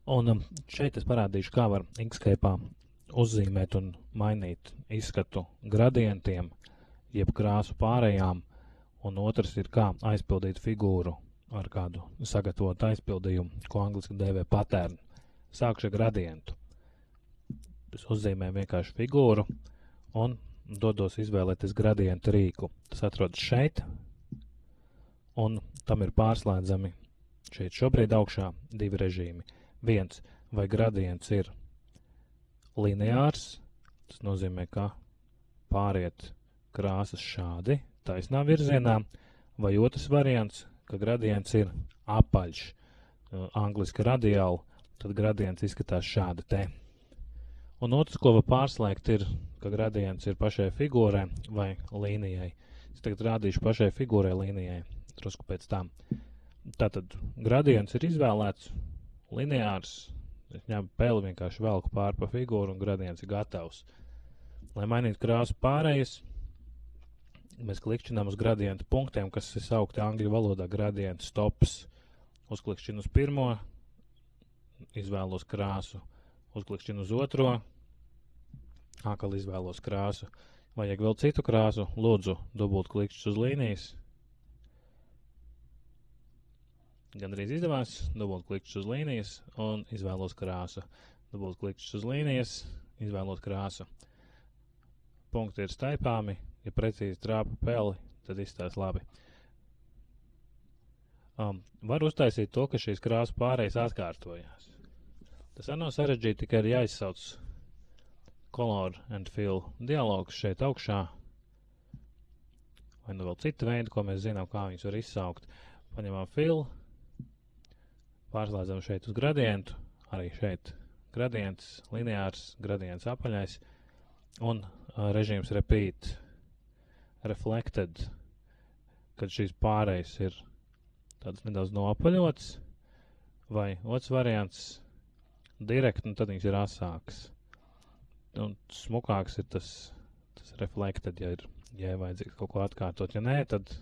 Un šeit es parādīšu, kā var Inkscape'ā uzzīmēt un mainīt izskatu gradientiem, jeb krāsu pārējām, un otrs ir, kā aizpildīt figūru ar kādu sagatavotu aizpildījumu, ko angliski dēvē pattern. Sākšu ar gradientu. Es uzzīmēju vienkārši figūru un dodos izvēlēties gradientu rīku. Tas atrodas šeit, un tam ir pārslēdzami šeit šobrīd augšā divi režīmi. Viens, vai gradients ir lineārs, tas nozīmē, ka pāriet krāsas šādi, taisnā virzienā, vai otrs variants, ka gradients ir apaļš, angliski radiāli, tad gradients izskatās šādi te. Un otrs, ko var pārslēgt, ir, ka gradients ir pašai figūrai vai līnijai. Es tagad rādīšu pašai figūrai līnijai, drusku pēc tam. Tātad gradients ir izvēlēts, lineārs, es ņemu peli, vienkārši velku pāri pa figūru un gradients ir gatavs. Lai mainītu krāsu pārējas, mēs klikšķinām uz gradientu punktiem, kas ir saukti angļu valodā gradientu stops. Uzklikšķinu uz pirmo, izvēlos krāsu, uzklikšķinu uz otro, atkal izvēlos krāsu. Vajag vēl citu krāsu, lūdzu, dubult klikšķis uz līnijas. Gandrīz izdevās, dubult klikšķis uz līnijas un izvēlos krāsu. Dubult klikšķis uz līnijas, izvēlos krāsu. Punkti ir staipāmi, ja precīzi trāpa peli, tad izstās labi. Var uztaisīt to, ka šīs krāsu pārējas atkārtojās. Tas nav sarežģīti, tikai ir jāizsauc Color and Fill dialogs šeit augšā. Vai nu vēl cita veida, ko mēs zinām, kā viņus var izsaukt. Paņemam Fill, pārslēdzam šeit uz gradientu, arī šeit gradients, lineārs, gradients apaļais, un režīms Repeat, Reflected, kad šīs pārējas ir tāds nedaudz noapaļots, vai otrs variants direkt, un tad viņas ir asāks. Un smukāks ir tas Reflected, ja ir vajadzīgs kaut ko atkārtot. Ja nē, tad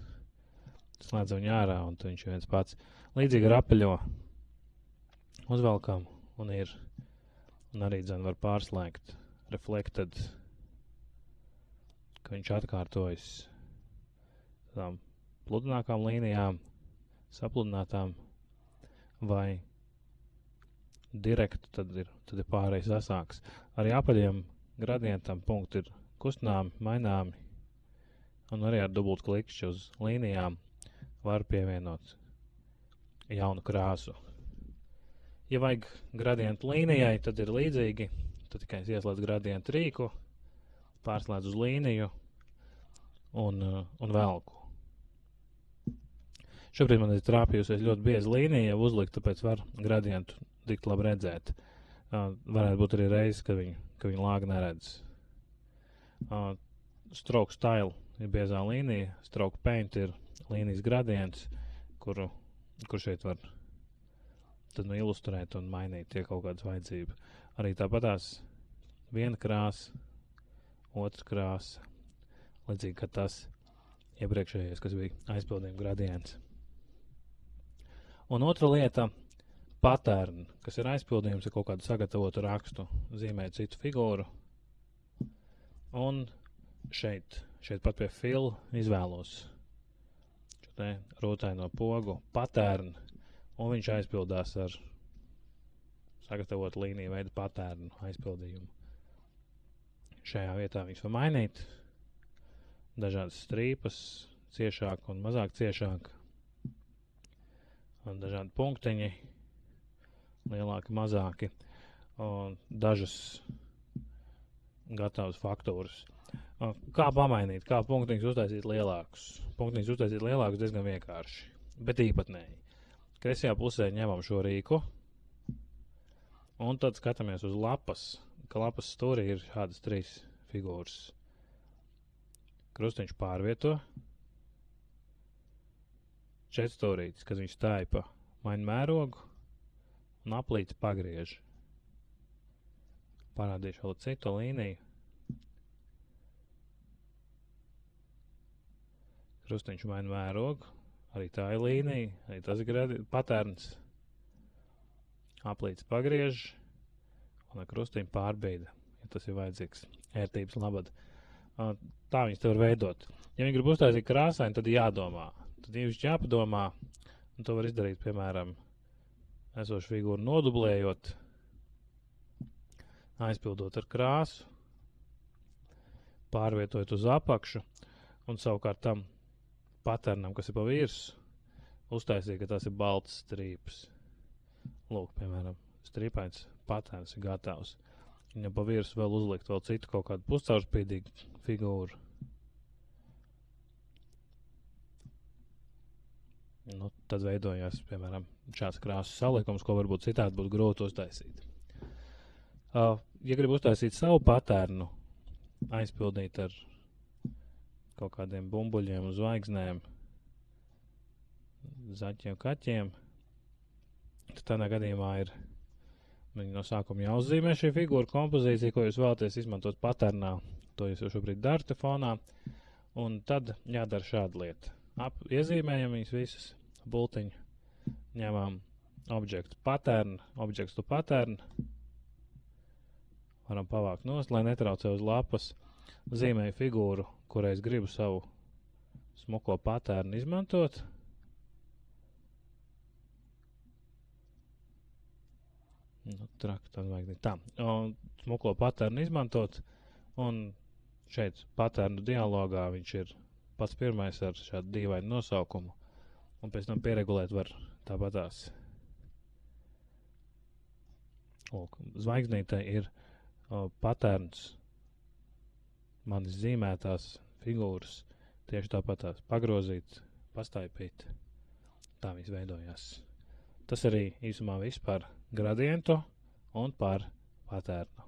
slēdzam viņu ārā, un tad viņš ir viens pats. Līdzīgi ar apaļo uzvelkam, un arī dzen var pārslēgt Reflected, ka viņš atkārtojas tādām pludinākām līnijām, sapludinātām, vai direktu, tad ir pārējais asāks. Arī apaļiem gradientam punkti ir kustināmi, maināmi, un arī ar dubult klikšķi uz līnijām var pievienot jaunu krāsu. Ja vajag gradientu līnijai, tad ir līdzīgi, tad tikai ieslēdz gradientu rīku, pārslēdz uz līniju un velku. Šobrīd man ir trāpījusies ļoti bieza līnija, jau uzlikt, tāpēc var gradientu tik labi redzēt. Varētu būt arī reizes, ka viņu lāga neredz. Stroke Style ir biezā līnija, Stroke Paint ir līnijas gradients, kur šeit var tad ilustrēt un mainīt, ja kaut kādas vajadzība. Arī tāpatās viena krāsa, otrs krāsa, līdzīgi kā tas iepriekšējais, kas bija aizpildījuma gradients. Un otra lieta, pattern, kas ir aizpildījums ar kaut kādu sagatavotu rakstu, zīmē citu figūru. Un šeit pat pie Fill izvēlos šo te rūtaino pogu, pattern, un viņš aizpildās ar sagatavotu līniju veidu patternu aizpildījumu. Šajā vietā viņus var mainīt, dažādas strīpas, ciešāk un mazāk ciešāk, un dažādi punktiņi, lielāki, mazāki, un dažas gatavas faktūras. Kā pamainīt, kā punktiņus uztaisīt lielākus? Punktiņus uztaisīt lielākus diezgan vienkārši, bet īpatnēji. Kreisajā pusē ņemam šo rīku, un tad skatāmies uz lapas, ka lapas stūrī ir šādas trīs figūras. Krustiņš pārvieto, četstūrītis, kad viņš stāja maina mērogu, un aplīti pagriež. Parādīšu vēl citu līniju. Krustiņš maina mērogu, arī tā ir līnija, arī tas ir patērns. aplīts pagriež un ar krustiņu pārbeida, ja tas ir vajadzīgs ērtības labad. Tā viņas te var veidot. Ja viņi grib uztaisīt krāsaini, tad jādomā. Tad viņš jāpadomā, un to var izdarīt, piemēram, esošu figūru nodublējot, aizpildot ar krāsu, pārvietojot uz apakšu, un savukārt tam paternam, kas ir pa virsu, uztaisīt, ka tas ir balts strīps. Lūk, piemēram, strīpains paterns ir gatavs. Viņam pa virsu vēl uzlikt vēl citu kaut kādu puscaurspīdīgu figūru. Nu, tad veidojās, piemēram, šāds krāsas salikums, ko varbūt citādi būtu grūti uztaisīt. Ja grib uztaisīt savu paternu, aizpildīt ar kaut kādiem bumbuļiem un zvaigznēm, zaķiem, kaķiem, tad tādā gadījumā ir no sākuma jāuzzīmē šī figūra kompozīcija, ko jūs vēlaties izmantot paternā. To jūs jau šobrīd darate fonā. Un tad jādara šāda lieta. Iezīmējam viņas visas bultiņu, ņemam objektu pattern, objekts to pattern, varam pavākt nost, lai netraucē uz lapas, zīmēju figūru, kurai es gribu savu smuko patternu izmantot. Nu, traki, tad vajag tā. Smuko patternu izmantot, un šeit patternu dialogā viņš ir pats pirmais ar šādu dīvainu nosaukumu, un pēc tam pieregulēt var tāpatās. Lūk, zvaigznītē ir patterns manis zīmētās figūras, tieši tāpatās pagrozīt, pastaipīt. Tā viss veidojās. Tas arī īsumā viss par gradientu un par patternu.